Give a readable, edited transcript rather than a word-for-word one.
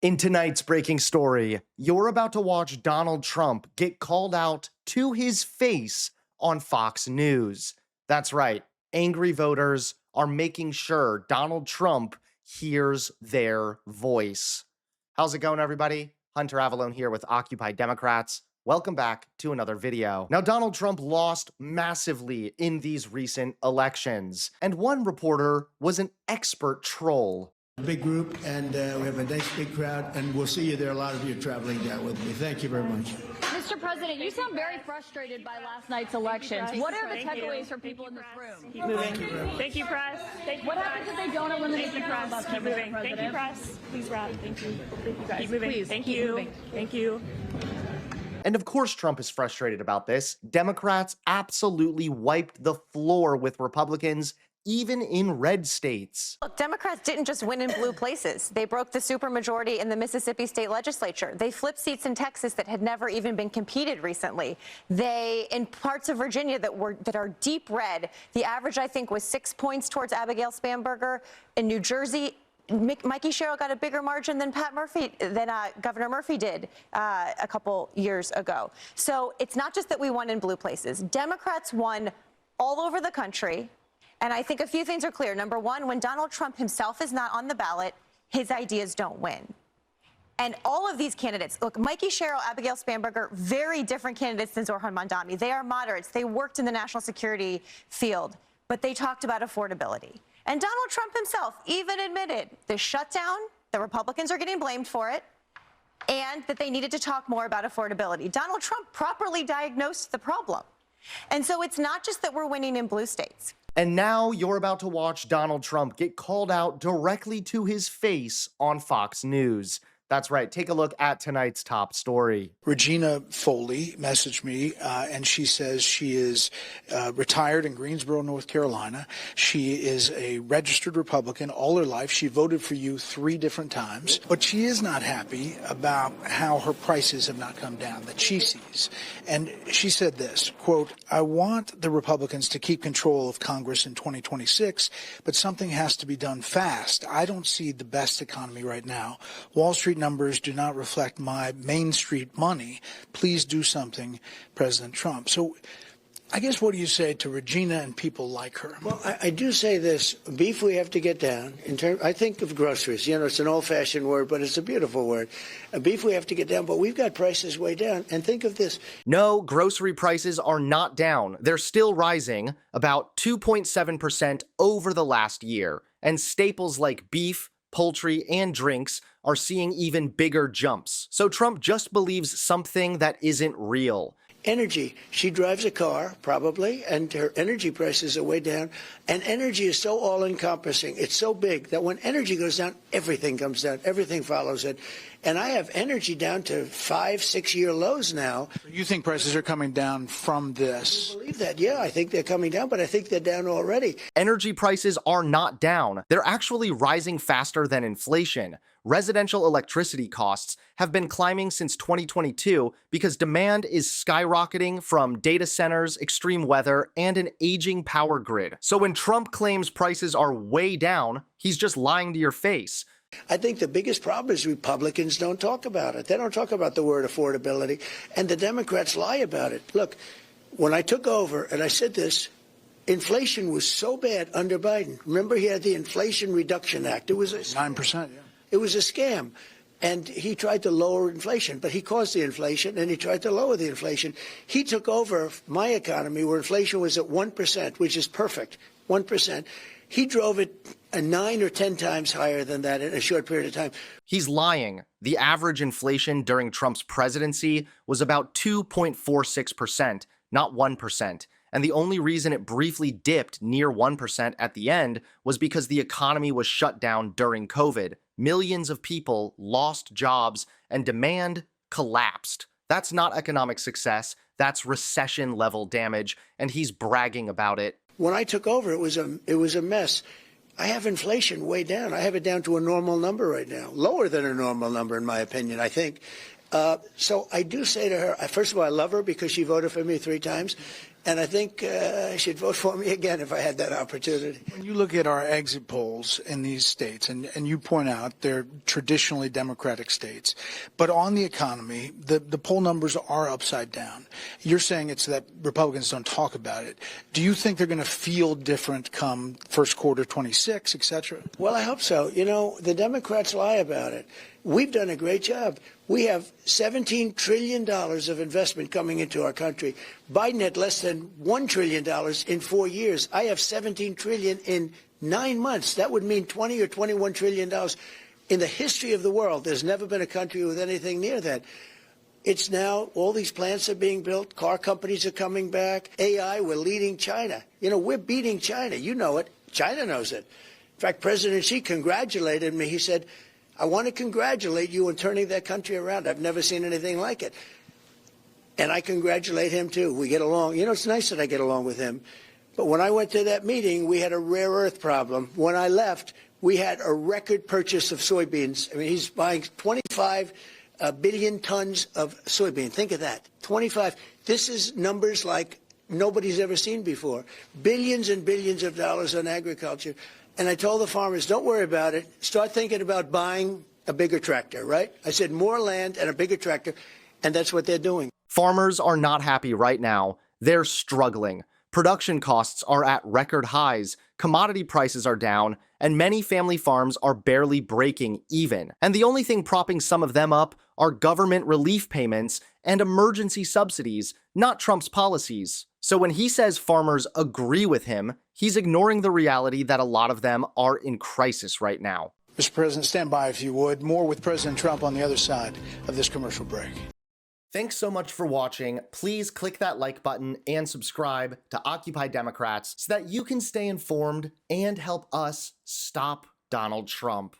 In tonight's breaking story, you're about to watch Donald Trump get called out to his face on Fox News. That's right, angry voters are making sure Donald Trump hears their voice. How's it going, everybody? Hunter Avallone here with Occupy Democrats. Welcome back to another video. Now, Donald Trump lost massively in these recent elections, and one reporter was an expert troll. Big group, and we have a nice big crowd, and we'll see you there. A lot of you are traveling down with me. Thank you very much. Mr. President, you sound very frustrated by last night's elections. What are the takeaways for people in this room? Keep moving. Thank you, press. Thank you, What happens if they don't eliminate Thank you, the press. about Keep moving. Thank you, press. Please wrap. Thank you. Thank you, guys. Keep moving. Please, Thank keep you. moving. Thank you. And of course, Trump is frustrated about this. Democrats absolutely wiped the floor with Republicans, even in red states. Look, Democrats didn't just win in blue places. They broke the supermajority in the Mississippi state legislature. They flipped seats in Texas that had never even been competed recently. They, in parts of Virginia that are deep red, the average, I think, was 6 points towards Abigail Spanberger. In New Jersey, Mikey Sherrill got a bigger margin than Governor Murphy did a couple years ago. So it's not just that we won in blue places. Democrats won all over the country. And I think a few things are clear. Number one, when Donald Trump himself is not on the ballot, his ideas don't win. And all of these candidates, look, Mikey Sherrill, Abigail Spanberger, very different candidates than Zohran Mamdani. They are moderates. They worked in the national security field, but they talked about affordability. And Donald Trump himself even admitted the shutdown, the Republicans are getting blamed for it, and that they needed to talk more about affordability. Donald Trump properly diagnosed the problem. And so it's not just that we're winning in blue states. And now you're about to watch Donald Trump get called out directly to his face on Fox News. That's right. Take a look at tonight's top story. Regina Foley messaged me, and she says she is retired in Greensboro, North Carolina. She is a registered Republican all her life. She voted for you 3 different times, but she is not happy about how her prices have not come down that she sees. And she said this, quote, "I want the Republicans to keep control of Congress in 2026, but something has to be done fast. I don't see the best economy right now. Wall Street numbers do not reflect my Main Street money. Please do something, President Trump." So I guess what do you say to Regina and people like her? Well, I do say this. Beef we have to get down. I think of groceries. You know, it's an old-fashioned word, but it's a beautiful word. Beef we have to get down, but we've got prices way down. And think of this. No, grocery prices are not down. They're still rising about 2.7% over the last year. And staples like beef, poultry, and drinks are seeing even bigger jumps. So Trump just believes something that isn't real. Energy. She drives a car, probably, and her energy prices are way down. And energy is so all-encompassing. It's so big that when energy goes down, everything comes down. Everything follows it. And I have energy down to 5-6-year lows now. You think prices are coming down from this? I believe that. Yeah, I think they're coming down, but I think they're down already. Energy prices are not down. They're actually rising faster than inflation. Residential electricity costs have been climbing since 2022 because demand is skyrocketing from data centers, extreme weather, and an aging power grid. So when Trump claims prices are way down, he's just lying to your face. I think the biggest problem is Republicans don't talk about it. They don't talk about the word affordability, and the Democrats lie about it. Look, when I took over, and I said this, inflation was so bad under Biden. Remember, he had the Inflation Reduction Act. It was 9%, yeah. It was a scam. And he tried to lower inflation, but he caused the inflation, and he tried to lower the inflation. He took over my economy where inflation was at 1%, which is perfect, 1%. He drove it 9 or 10 times higher than that in a short period of time. He's lying. The average inflation during Trump's presidency was about 2.46%, not 1%. And the only reason it briefly dipped near 1% at the end was because the economy was shut down during COVID. Millions of people lost jobs and demand collapsed. That's not economic success. That's recession-level damage, and he's bragging about it. When I took over, it was a mess. I have inflation way down. I have it down to a normal number right now, lower than a normal number, in my opinion, I think. So I do say to her, first of all, I love her because she voted for me 3 times. And I think I should vote for me again if I had that opportunity. When you look at our exit polls in these states, and you point out they're traditionally Democratic states, but on the economy, the poll numbers are upside down. You're saying it's that Republicans don't talk about it. Do you think they're going to feel different come first quarter 26, et cetera? Well, I hope so. You know, the Democrats lie about it. We've done a great job. We have $17 trillion of investment coming into our country. Biden had less than $1 trillion in 4 years. I have $17 trillion in 9 months. That would mean $20 or $21 trillion. In the history of the world, there's never been a country with anything near that. It's now, all these plants are being built. Car companies are coming back. AI, we're leading China. You know, we're beating China. You know it. China knows it. In fact, President Xi congratulated me. He said, I want to congratulate you on turning that country around. I've never seen anything like it. And I congratulate him, too. We get along. You know, it's nice that I get along with him. But when I went to that meeting, we had a rare earth problem. When I left, we had a record purchase of soybeans. I mean, he's buying 25 billion tons of soybean. Think of that. 25. This is numbers like nobody's ever seen before. Billions and billions of dollars on agriculture. And I told the farmers, don't worry about it. Start thinking about buying a bigger tractor, right? I said more land and a bigger tractor, and that's what they're doing. Farmers are not happy right now. They're struggling. Production costs are at record highs, commodity prices are down, and many family farms are barely breaking even. And the only thing propping some of them up are government relief payments and emergency subsidies, not Trump's policies. So when he says farmers agree with him, he's ignoring the reality that a lot of them are in crisis right now. Mr. President, stand by if you would. More with President Trump on the other side of this commercial break. Thanks so much for watching. Please click that like button and subscribe to Occupy Democrats so that you can stay informed and help us stop Donald Trump.